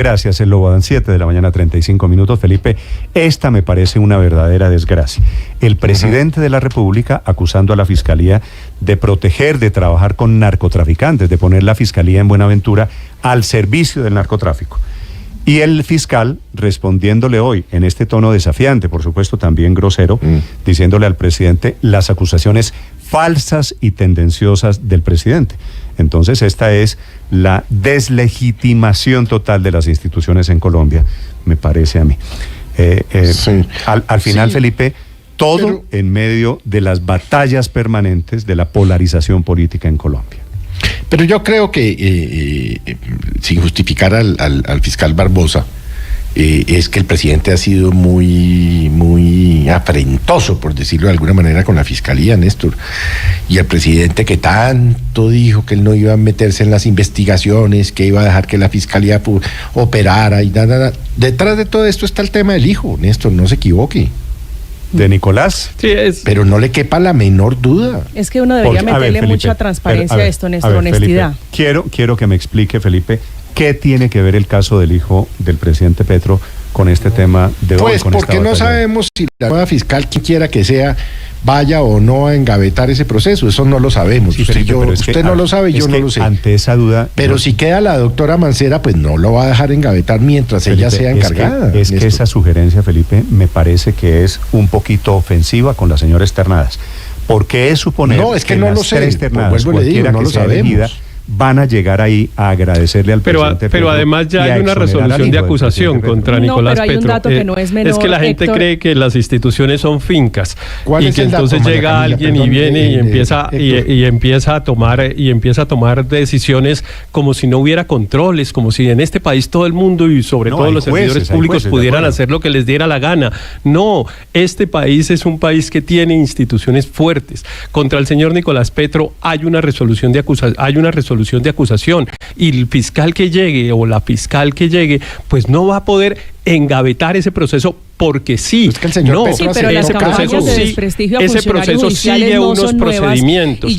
Gracias, el Lobo, dan 7 de la mañana, 35 minutos. Felipe, esta me parece una verdadera desgracia. El presidente de la República acusando a la Fiscalía de proteger, de trabajar con narcotraficantes, de poner la Fiscalía en Buenaventura al servicio del narcotráfico. Y el fiscal respondiéndole hoy en este tono desafiante, por supuesto también grosero, diciéndole al presidente las acusaciones falsas y tendenciosas del presidente. Entonces esta es la deslegitimación total de las instituciones en Colombia, me parece a mí. Sí. Al final, sí. Felipe, todo en medio de las batallas permanentes de la polarización política en Colombia. Pero yo creo que, sin justificar al fiscal Barbosa, es que el presidente ha sido muy afrentoso, por decirlo de alguna manera, con la fiscalía, Néstor. Y el presidente que tanto dijo que él no iba a meterse en las investigaciones, que iba a dejar que la fiscalía operara y nada. Detrás de todo esto está el tema del hijo, Néstor, no se equivoque. ¿De Nicolás? Sí, pero no le quepa la menor duda. Es que uno debería meterle Felipe, mucha transparencia a esto, Néstor, honestidad. Felipe, quiero que me explique, Felipe, ¿qué tiene que ver el caso del hijo del presidente Petro con este tema de hoy? Pues porque no sabemos si la nueva fiscal, quien quiera que sea, vaya o no a engavetar ese proceso. Eso no lo sabemos. Sí, Felipe, usted no lo sabe, yo no lo sé. Ante esa duda... Pero si queda la doctora Mancera, pues no lo va a dejar engavetar mientras Felipe, ella sea encargada. Es que esa sugerencia, Felipe, me parece que es un poquito ofensiva con la señora Externadas. Porque es suponer no, es que no lo sé. Externadas, vuelvo le digo, no lo sabemos. Elegida, van a llegar ahí a agradecerle al presidente Pero además ya hay una resolución de acusación contra Nicolás Petro. Pero hay un dato que no es menor, es que la gente cree que las instituciones son fincas y que entonces llega alguien y viene y empieza a tomar decisiones como si no hubiera controles, como si en este país todo el mundo y sobre todo los servidores públicos pudieran hacer lo que les diera la gana. No, este país es un país que tiene instituciones fuertes. Contra el señor Nicolás Petro hay una resolución de acusación y el fiscal que llegue o la fiscal que llegue pues no va a poder engavetar ese proceso porque sí. Es que el señor Petro pero ese proceso sigue unos procedimientos. Y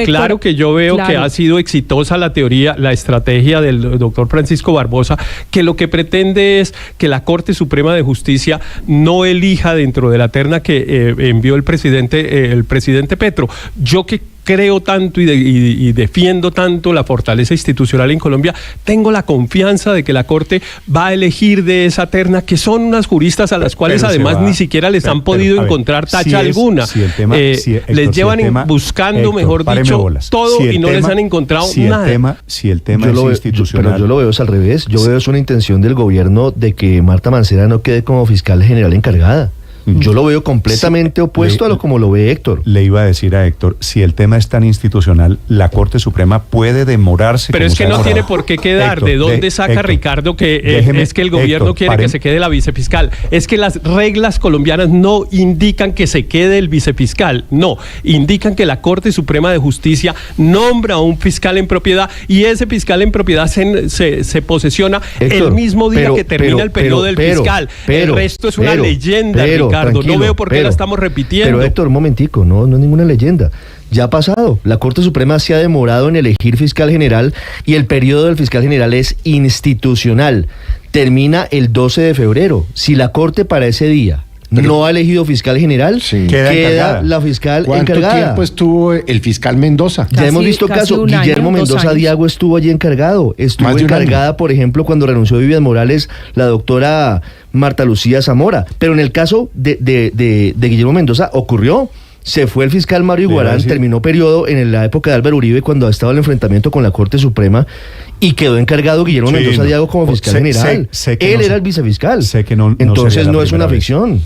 claro que yo veo que ha sido exitosa la estrategia del doctor Francisco Barbosa, que lo que pretende es que la Corte Suprema de Justicia no elija dentro de la terna que envió el presidente Petro. Yo que creo tanto y defiendo tanto la fortaleza institucional en Colombia, tengo la confianza de que la Corte va a elegir de esa terna, que son unas juristas a las cuales además ni siquiera les han podido encontrar tacha alguna. Les llevan buscando, mejor dicho, todo y no les han encontrado nada. Si el tema es institucional. Pero yo lo veo es al revés. Yo veo es una intención del gobierno de que Marta Mancera no quede como fiscal general encargada. Yo lo veo completamente opuesto a lo como lo ve Héctor. Le iba a decir a Héctor, si el tema es tan institucional, la Corte Suprema puede demorarse. Pero es que no tiene por qué quedar. ¿De dónde saca Ricardo que es que el gobierno quiere que se quede la vicefiscal? Es que las reglas colombianas no indican que se quede el vicefiscal. No, indican que la Corte Suprema de Justicia nombra a un fiscal en propiedad y ese fiscal en propiedad se posesiona Héctor, el mismo día que termina el periodo del fiscal. El resto es una leyenda, Ricardo. No veo por qué la estamos repitiendo. Pero Héctor, un momentico, no es ninguna leyenda. Ya ha pasado. La Corte Suprema se ha demorado en elegir fiscal general y el periodo del fiscal general es institucional. Termina el 12 de febrero. Si la Corte para ese día no ha elegido fiscal general, queda la fiscal encargada. ¿Cuánto tiempo estuvo el fiscal Mendoza? Ya hemos visto caso. Guillermo Mendoza Diago estuvo allí encargado. Estuvo encargada, por ejemplo, cuando renunció Vivian Morales, la doctora Marta Lucía Zamora. Pero en el caso de Guillermo Mendoza ocurrió. Se fue el fiscal Mario Iguarán, terminó periodo en la época de Álvaro Uribe cuando estaba el enfrentamiento con la Corte Suprema y quedó encargado Guillermo Mendoza Diago como fiscal general. Él era el vicefiscal. Entonces no es una ficción.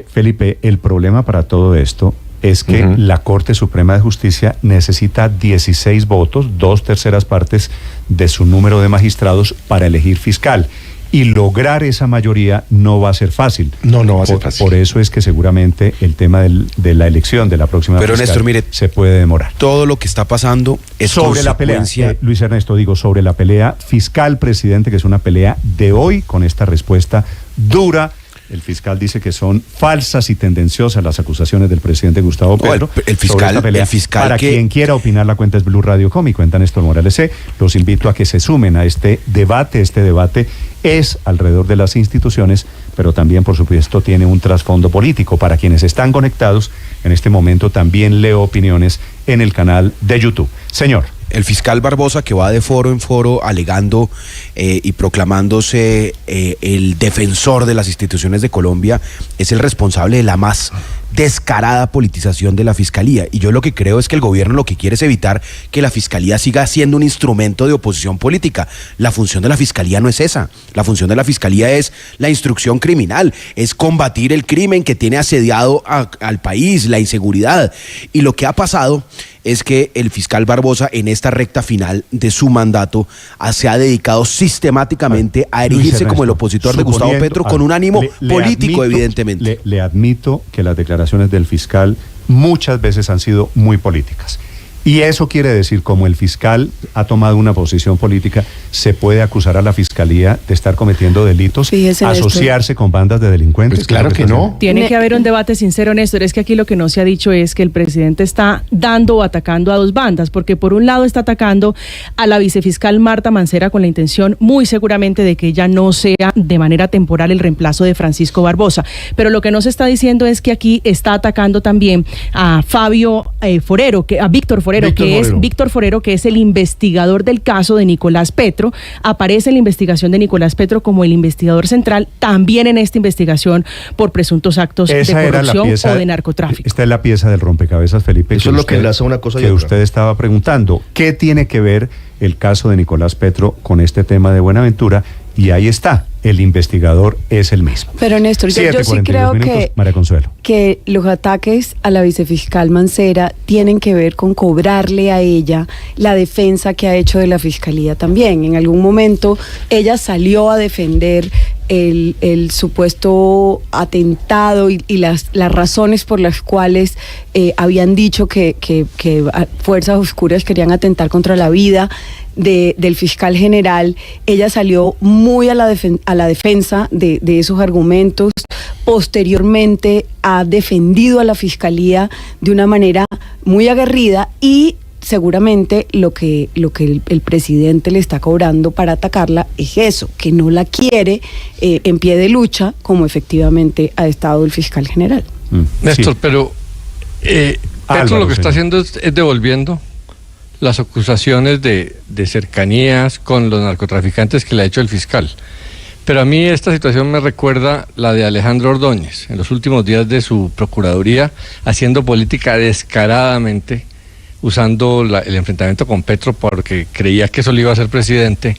Felipe, el problema para todo esto es que la Corte Suprema de Justicia necesita 16 votos, 2/3 partes de su número de magistrados para elegir fiscal. Y lograr esa mayoría no va a ser fácil. No va a ser fácil. Por eso es que seguramente el tema de la elección de la próxima fiscal Néstor, mire, se puede demorar. Todo lo que está pasando es sobre la pelea. Luis Ernesto, sobre la pelea fiscal-presidente, que es una pelea de hoy con esta respuesta dura El fiscal dice que son falsas y tendenciosas las acusaciones del presidente Gustavo Petro. El fiscal Para quien quiera opinar, la cuenta es Blue Radio Com y cuenta Néstor Morales C. Los invito a que se sumen a este debate. Este debate es alrededor de las instituciones, pero también, por supuesto, tiene un trasfondo político. Para quienes están conectados, en este momento también leo opiniones en el canal de YouTube. Señor. El fiscal Barbosa, que va de foro en foro alegando y proclamándose el defensor de las instituciones de Colombia, es el responsable de la más descarada politización de la Fiscalía. Y yo lo que creo es que el gobierno lo que quiere es evitar que la Fiscalía siga siendo un instrumento de oposición política. La función de la Fiscalía no es esa. La función de la Fiscalía es la instrucción criminal, es combatir el crimen que tiene asediado al país, la inseguridad. Y lo que ha pasado es que el fiscal Barbosa, en esta recta final de su mandato, se ha dedicado sistemáticamente a erigirse como el opositor de Gustavo Petro, con un ánimo político, evidentemente. Le admito que las declaraciones del fiscal muchas veces han sido muy políticas. Y eso quiere decir, como el fiscal ha tomado una posición política, se puede acusar a la Fiscalía de estar cometiendo delitos, asociarse con bandas de delincuentes. Pues claro que no. Tiene que haber un debate sincero, Néstor. Es que aquí lo que no se ha dicho es que el presidente está dando o atacando a dos bandas, porque por un lado está atacando a la vicefiscal Marta Mancera con la intención muy seguramente de que ella no sea de manera temporal el reemplazo de Francisco Barbosa. Pero lo que no se está diciendo es que aquí está atacando también a Fabio Forero, a Víctor Forero, Víctor Forero, que es el investigador del caso de Nicolás Petro. Aparece en la investigación de Nicolás Petro como el investigador central, también en esta investigación por presuntos actos de corrupción o de narcotráfico. Esta es la pieza del rompecabezas, Felipe. Eso es lo que enlaza una cosa y otra. Que usted estaba preguntando, ¿qué tiene que ver el caso de Nicolás Petro con este tema de Buenaventura? Y ahí está, el investigador es el mismo. Pero Néstor, yo sí creo que los ataques a la vicefiscal Mancera tienen que ver con cobrarle a ella la defensa que ha hecho de la Fiscalía también. En algún momento ella salió a defender el supuesto atentado y las razones por las cuales habían dicho que fuerzas oscuras querían atentar contra la vida del fiscal general. Ella salió muy a la defensa de esos argumentos. Posteriormente ha defendido a la Fiscalía de una manera muy aguerrida y seguramente lo que el presidente le está cobrando para atacarla es eso, que no la quiere en pie de lucha como efectivamente ha estado el fiscal general. Néstor, sí. Pero Petro lo que está haciendo es devolviendo las acusaciones de cercanías con los narcotraficantes que le ha hecho el fiscal. Pero a mí esta situación me recuerda la de Alejandro Ordóñez, en los últimos días de su procuraduría, haciendo política descaradamente, usando el enfrentamiento con Petro porque creía que eso le iba a ser presidente.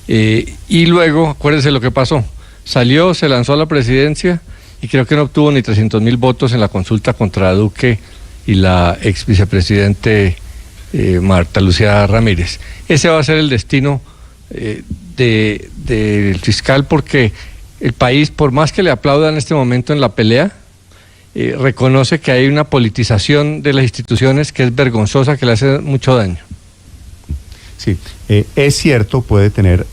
Y luego, acuérdense lo que pasó, salió, se lanzó a la presidencia y creo que no obtuvo ni 300,000 votos en la consulta contra Duque y la ex vicepresidente Marta Lucía Ramírez. Ese va a ser el destino del fiscal, porque el país, por más que le aplauda en este momento en la pelea, reconoce que hay una politización de las instituciones que es vergonzosa, que le hace mucho daño. Sí, es cierto, puede tener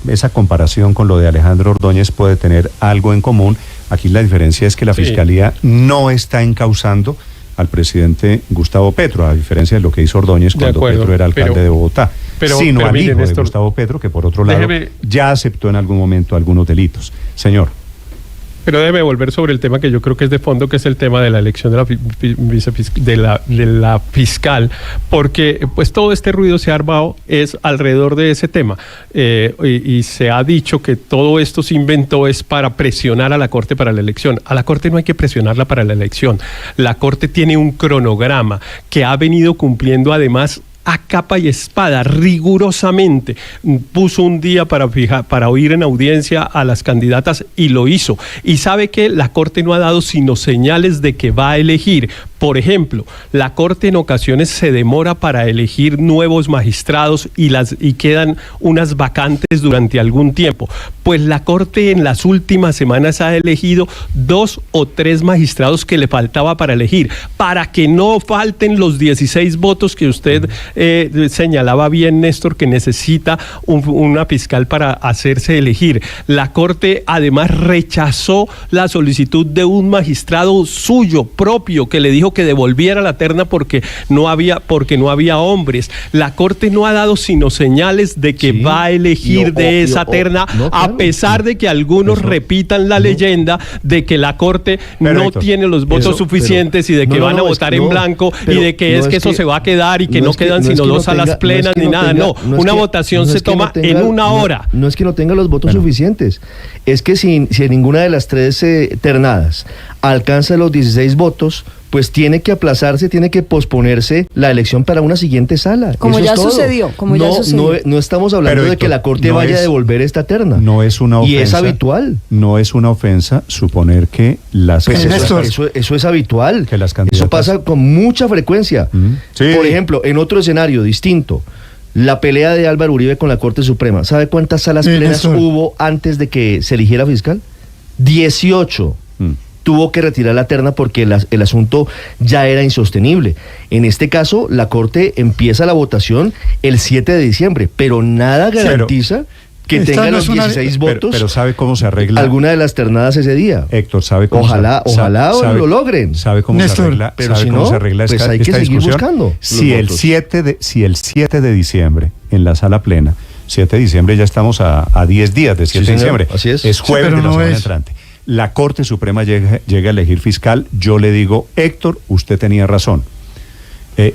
esa comparación con lo de Alejandro Ordóñez, puede tener algo en común. Aquí la diferencia es que la Fiscalía no está encausando al presidente Gustavo Petro, a diferencia de lo que hizo Ordóñez cuando Petro era alcalde de Bogotá, sino al hijo de Gustavo Petro, que por otro lado ya aceptó en algún momento algunos delitos. Señor. Pero déjeme volver sobre el tema que yo creo que es de fondo, que es el tema de la elección de la fiscal, porque pues todo este ruido se ha armado es alrededor de ese tema, y se ha dicho que todo esto se inventó es para presionar a la Corte para la elección. A la Corte no hay que presionarla para la elección. La Corte tiene un cronograma que ha venido cumpliendo además a capa y espada, rigurosamente. Puso un día para oír en audiencia a las candidatas y lo hizo. Y sabe que la Corte no ha dado sino señales de que va a elegir. Por ejemplo, la Corte en ocasiones se demora para elegir nuevos magistrados y quedan unas vacantes durante algún tiempo. Pues la Corte en las últimas semanas ha elegido 2 o 3 magistrados que le faltaba para elegir, para que no falten los 16 votos que usted señalaba bien, Néstor, que necesita una fiscal para hacerse elegir. La Corte además rechazó la solicitud de un magistrado suyo propio que le dijo que devolviera la terna porque no había hombres. La Corte no ha dado sino señales de que va a elegir esa terna, a pesar de que algunos repitan la leyenda de que la Corte no tiene los votos suficientes y de que van a votar en blanco y de que eso se va a quedar y que no quedan sino 2 salas plenas ni nada. No, una votación se toma en una hora. No es que no tenga los votos suficientes, es que si ninguna de las 3 ternadas alcanza los 16 votos, pues tiene que aplazarse, tiene que posponerse la elección para una siguiente sala. Como ya sucedió. No estamos hablando de que la Corte vaya a devolver esta terna. No es una ofensa. Y es habitual. No es una ofensa suponer que las... Pues eso es habitual. Que las candidatas... Eso pasa con mucha frecuencia. Sí. Por ejemplo, en otro escenario distinto, la pelea de Álvaro Uribe con la Corte Suprema. ¿Sabe cuántas salas plenas hubo antes de que se eligiera fiscal? 18. Tuvo que retirar la terna porque el asunto ya era insostenible. En este caso, la Corte empieza la votación el 7 de diciembre, pero nada garantiza que tenga los 16 votos. Pero ¿sabe cómo se arregla? Alguna de las ternadas ese día. Héctor, ¿sabe cómo ojalá lo logren. ¿Sabe cómo se arregla? Pero si no, pues hay que seguir buscando. Si el 7 de diciembre, en la sala plena, 7 de diciembre ya estamos a 10 días de 7 de diciembre. Así es. Es jueves de la semana entrante. La Corte Suprema llega a elegir fiscal, yo le digo, Héctor, usted tenía razón.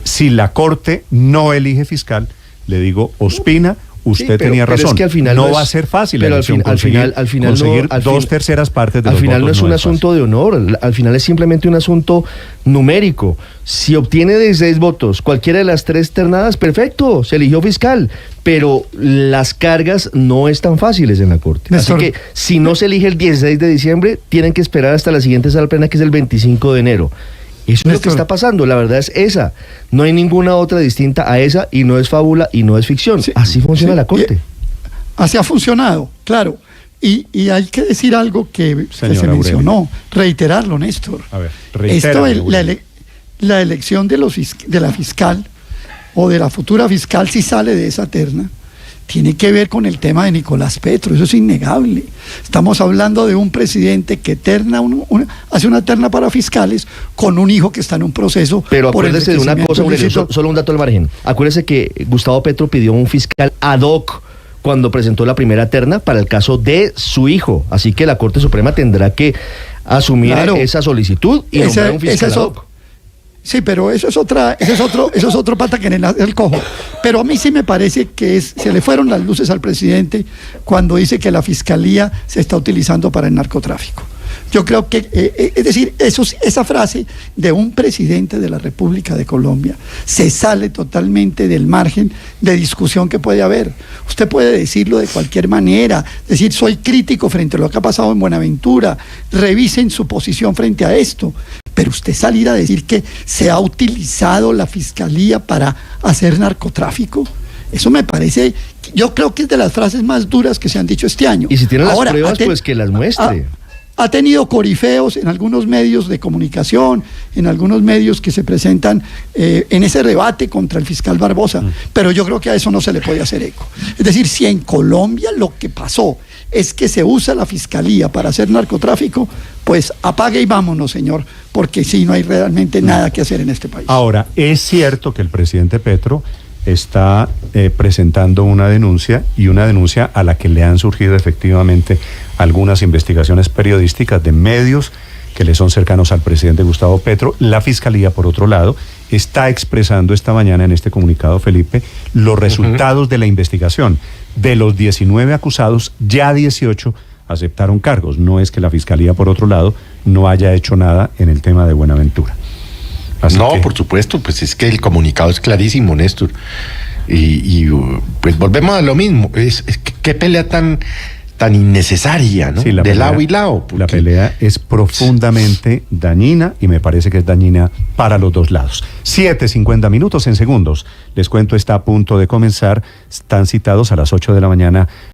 Si la Corte no elige fiscal, le digo, Ospina, usted tenía razón. Es que al final no va a ser fácil. Pero al final conseguir 2/3 partes de los votos. Al final no es un asunto de honor, al final es simplemente un asunto numérico. Si obtiene 16 votos, cualquiera de las 3 ternadas, perfecto, se eligió fiscal. Pero las cargas no están fáciles en la Corte. Así que si no se elige el 16 de diciembre, tienen que esperar hasta la siguiente sala plena, que es el 25 de enero. Eso es lo que está pasando, la verdad es esa. No hay ninguna otra distinta a esa, y no es fábula y no es ficción. Así funciona la Corte. Así ha funcionado, claro. Y hay que decir algo que se mencionó, reiterarlo, Néstor. A ver, reitéralo. La elección de la fiscal o de la futura fiscal, si sale de esa terna, tiene que ver con el tema de Nicolás Petro. Eso es innegable. Estamos hablando de un presidente que hace una terna para fiscales con un hijo que está en un proceso. Pero acuérdese de una cosa, solo un dato al margen. Acuérdese que Gustavo Petro pidió un fiscal ad hoc cuando presentó la primera terna para el caso de su hijo. Así que la Corte Suprema tendrá que asumir esa solicitud y nombrar un fiscal ad hoc. Sí, pero eso es otro pata que en el cojo. Pero a mí sí me parece que se le fueron las luces al presidente cuando dice que la fiscalía se está utilizando para el narcotráfico. Yo creo que, es decir, esa frase de un presidente de la República de Colombia se sale totalmente del margen de discusión que puede haber. Usted puede decirlo de cualquier manera, decir, soy crítico frente a lo que ha pasado en Buenaventura, revisen su posición frente a esto, pero usted salir a decir que se ha utilizado la fiscalía para hacer narcotráfico, eso me parece, yo creo que es de las frases más duras que se han dicho este año. Y si tiene las pruebas, pues que las muestre. Ha tenido corifeos en algunos medios de comunicación, en algunos medios que se presentan en ese debate contra el fiscal Barbosa, pero yo creo que a eso no se le puede hacer eco. Es decir, si en Colombia lo que pasó es que se usa la fiscalía para hacer narcotráfico, pues apague y vámonos, señor, porque sí, no hay realmente nada que hacer en este país. Ahora, es cierto que el presidente Petro está presentando una denuncia a la que le han surgido efectivamente algunas investigaciones periodísticas de medios que le son cercanos al presidente Gustavo Petro. La Fiscalía, por otro lado, está expresando esta mañana en este comunicado, Felipe, los resultados de la investigación. De los 19 acusados, ya 18 aceptaron cargos. No es que la Fiscalía, por otro lado, no haya hecho nada en el tema de Buenaventura. Por supuesto, pues es que el comunicado es clarísimo, Néstor. Y pues volvemos a lo mismo. ¿Qué pelea tan tan innecesaria, ¿no? Sí, de lado y lado. La pelea es profundamente dañina y me parece que es dañina para los dos lados. 7:50 minutos en segundos. Les cuento, está a punto de comenzar. Están citados a las 8 de la mañana